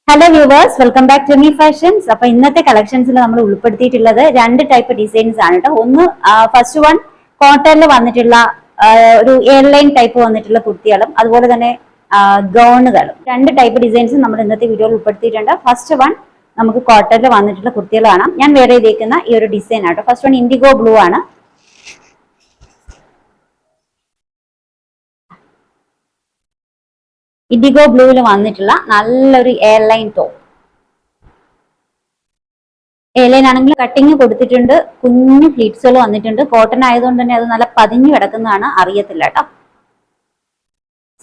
Hello viewers, welcome back to me fashions. അപ്പൊ ഇന്നത്തെ കളക്ഷൻസിൽ നമ്മൾ ഉൾപ്പെടുത്തിയിട്ടുള്ളത് രണ്ട് ടൈപ്പ് ഡിസൈൻസ് ആണ് കേട്ടോ. ഒന്ന് ഫസ്റ്റ് വൺ കോട്ടണിൽ വന്നിട്ടുള്ള ഒരു എയർലൈൻ ടൈപ്പ് വന്നിട്ടുള്ള കുർത്തികളും അതുപോലെ തന്നെ ഗൗണുകളും. രണ്ട് ടൈപ്പ് ഡിസൈൻസ് നമ്മൾ ഇന്നത്തെ വീഡിയോയിൽ ഉൾപ്പെടുത്തിയിട്ടുണ്ട്. ഫസ്റ്റ് വൺ നമുക്ക് കോട്ടണിൽ വന്നിട്ടുള്ള കുർത്തികൾ കാണാം. ഞാൻ വേറെ ചെയ്തേക്കുന്ന ഈ ഒരു ഡിസൈൻ ആട്ടോ. ഫസ്റ്റ് വൺ ഇൻഡിഗോ ബ്ലൂ ആണ്. ഇൻഡിഗോ ബ്ലൂവിൽ വന്നിട്ടുള്ള നല്ലൊരു എയർലൈൻ ടോപ്പ്. എയർലൈൻ ആണെങ്കിൽ കട്ടിങ് കൊടുത്തിട്ടുണ്ട്, കുഞ്ഞു ഫ്ലീറ്റ്സുകൾ വന്നിട്ടുണ്ട്. കോട്ടൺ ആയതുകൊണ്ട് തന്നെ അത് നല്ല പതിഞ്ഞു കിടക്കുന്നതാണ്, അറിയത്തില്ല കേട്ടോ.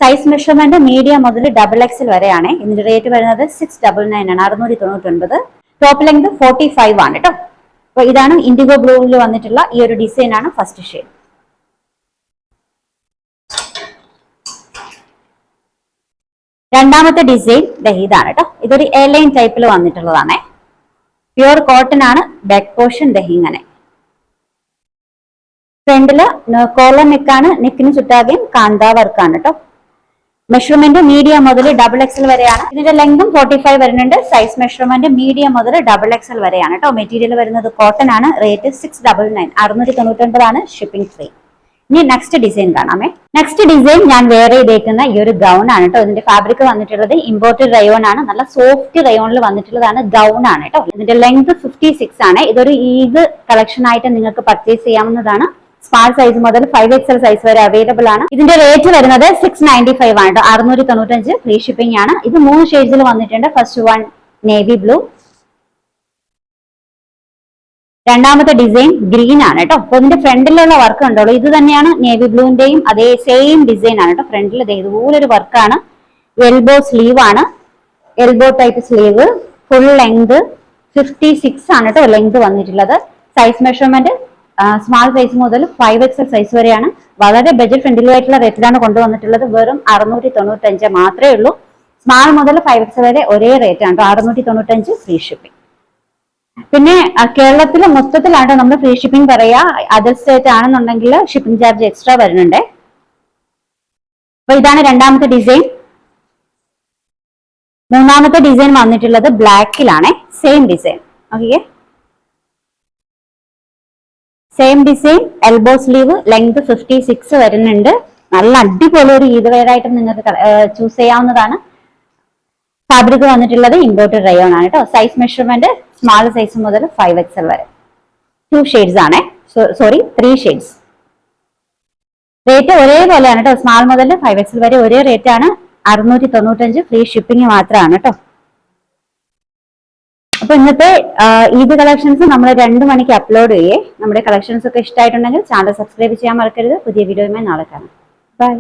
സൈസ് മെഷർമെന്റ് മീഡിയം മുതൽ XXL വരെയാണ്. ഇതിന്റെ റേറ്റ് വരുന്നത് 699 ആണ്, 699. ടോപ്പ് ലെങ്ത് 45 ആണ് കേട്ടോ. അപ്പൊ ഇതാണ് ഇൻഡിഗോ ബ്ലൂവിൽ വന്നിട്ടുള്ള ഈ ഒരു ഡിസൈൻ ആണ് ഫസ്റ്റ് ഷെയ്ഡ്. രണ്ടാമത്തെ ഡിസൈൻ ഇതാണ് കേട്ടോ. ഇതൊരു എയർലൈൻ ടൈപ്പിൽ വന്നിട്ടുള്ളതാണ്. പ്യുവർ കോട്ടൺ ആണ്. ബാക്ക് പോർഷൻ ഇങ്ങനെ. ഫ്രണ്ടില് കോളർ നെക്കാണ്. നെക്കിന് ചുറ്റാകെയും കാന്ത വർക്കാണ് കേട്ടോ. മെഷർമെന്റ് മീഡിയം മുതൽ XXL വരെയാണ്. ഇതിന്റെ ലെങ്തും 45 വരുന്നുണ്ട്. സൈസ് മെഷർമെന്റ് മീഡിയം മുതൽ XXL വരെയാണ് കേട്ടോ. മെറ്റീരിയൽ വരുന്നത് കോട്ടൺ ആണ്. റേറ്റ് 699, 699 ആണ്. Shipping free. ഇനി നെക്സ്റ്റ് ഡിസൈൻ കാണാമേ. നെക്സ്റ്റ് ഡിസൈൻ ഞാൻ വേറെ ചെയ്തേക്കുന്ന ഈ ഒരു ഗൗൺ ആണ് കേട്ടോ. ഇതിന്റെ ഫാബ്രിക് വന്നിട്ടുള്ളത് ഇമ്പോർട്ടഡ് റയോൺ ആണ്. നല്ല സോഫ്റ്റ് റയോണിൽ വന്നിട്ടുള്ളതാണ്. ഗൗൺ ആണ് കേട്ടോ. ഇതിന്റെ ലെങ്ത് 56 ആണ്. ഇതൊരു ഈദ് കളക്ഷൻ ആയിട്ട് നിങ്ങൾക്ക് പർച്ചേസ് ചെയ്യാവുന്നതാണ്. സ്മാൾ സൈസ് മുതൽ 5XL സൈസ് വരെ അവൈലബിൾ ആണ്. ഇതിന്റെ റേറ്റ് വരുന്നത് 695 ആണ് കേട്ടോ. 695 ഫ്രീ ഷിപ്പിംഗ് ആണ്. ഇത് 3 ഷെയ്ഡ്സിൽ വന്നിട്ടുണ്ട്. First one navy blue. രണ്ടാമത്തെ ഡിസൈൻ ഗ്രീൻ ആണ് കേട്ടോ. അപ്പൊ ഇതിന്റെ ഫ്രണ്ടിലുള്ള വർക്ക് ഉണ്ടല്ലോ, ഇത് തന്നെയാണ് നേവി ബ്ലൂവിന്റെയും അതേ സെയിം ഡിസൈൻ ആണ് കേട്ടോ. ഫ്രണ്ടിൽ ഇതുപോലൊരു വർക്കാണ്. എൽബോ സ്ലീവ് ആണ്. Elbow type sleeve. Full length 56 ആണ് കേട്ടോ ലെങ്ത് വന്നിട്ടുള്ളത്. സൈസ് മെഷർമെന്റ് സ്മാൾ സൈസ് മുതൽ 5XL സൈസ് വരെയാണ്. വളരെ ബഡ്ജറ്റ് ഫ്രണ്ട്ലി ആയിട്ടുള്ള റേറ്റിലാണ് കൊണ്ടുവന്നിട്ടുള്ളത്. വെറും 695 മാത്രമേ ഉള്ളൂ. സ്മാൾ മുതൽ 5XL വരെ ഒരേ റേറ്റ് ആണ്. 695 ഫ്രീ ഷിപ്പിംഗ്. പിന്നെ കേരളത്തിലെ മൊത്തത്തിലാണ് നമ്മൾ ഫ്രീ ഷിപ്പിംഗ് പറയാ. അതർ സ്റ്റേറ്റ് ആണെന്നുണ്ടെങ്കിൽ ഷിപ്പിംഗ് ചാർജ് എക്സ്ട്രാ വരുന്നുണ്ട്. അപ്പൊ ഇതാണ് രണ്ടാമത്തെ ഡിസൈൻ. മൂന്നാമത്തെ ഡിസൈൻ വന്നിട്ടുള്ളത് ബ്ലാക്കിലാണ്. Same design. Okay, same design. Elbow sleeve. Length 56 വരുന്നുണ്ട്. നല്ല അടിപൊളി ഒരു ഈദ് വെയർ ആയിട്ട് നിങ്ങൾക്ക് ചൂസ് ചെയ്യാവുന്നതാണ്. ഫാബ്രിക് വന്നിട്ടുള്ളത് ഇമ്പോർട്ടഡ് റയോൺ ആണ് കേട്ടോ. സൈസ് മെഷർമെന്റ് സ്മാൾ സൈസ് മുതൽ 5XL വരെ. 2 ഷെയ്ഡ്സ് ആണ്. Sorry 3 shades. റേറ്റ് ഒരേപോലെയാണ് കേട്ടോ. സ്മാൾ മുതൽ 5XL വരെ ഒരേ റേറ്റ് ആണ്. 695 ഫ്രീ ഷിപ്പിംഗ് മാത്രമാണ് കേട്ടോ. അപ്പൊ ഇന്നത്തെ ഈദ് കളക്ഷൻസ് നമ്മൾ 2 മണിക്ക് അപ്ലോഡ് ചെയ്യേ. നമ്മുടെ കളക്ഷൻസ് ഒക്കെ ഇഷ്ടമായിട്ടുണ്ടെങ്കിൽ ചാനൽ സബ്സ്ക്രൈബ് ചെയ്യാൻ മറക്കരുത്. പുതിയ വീഡിയോയുമായി നാളെ കാണാം. ബൈ.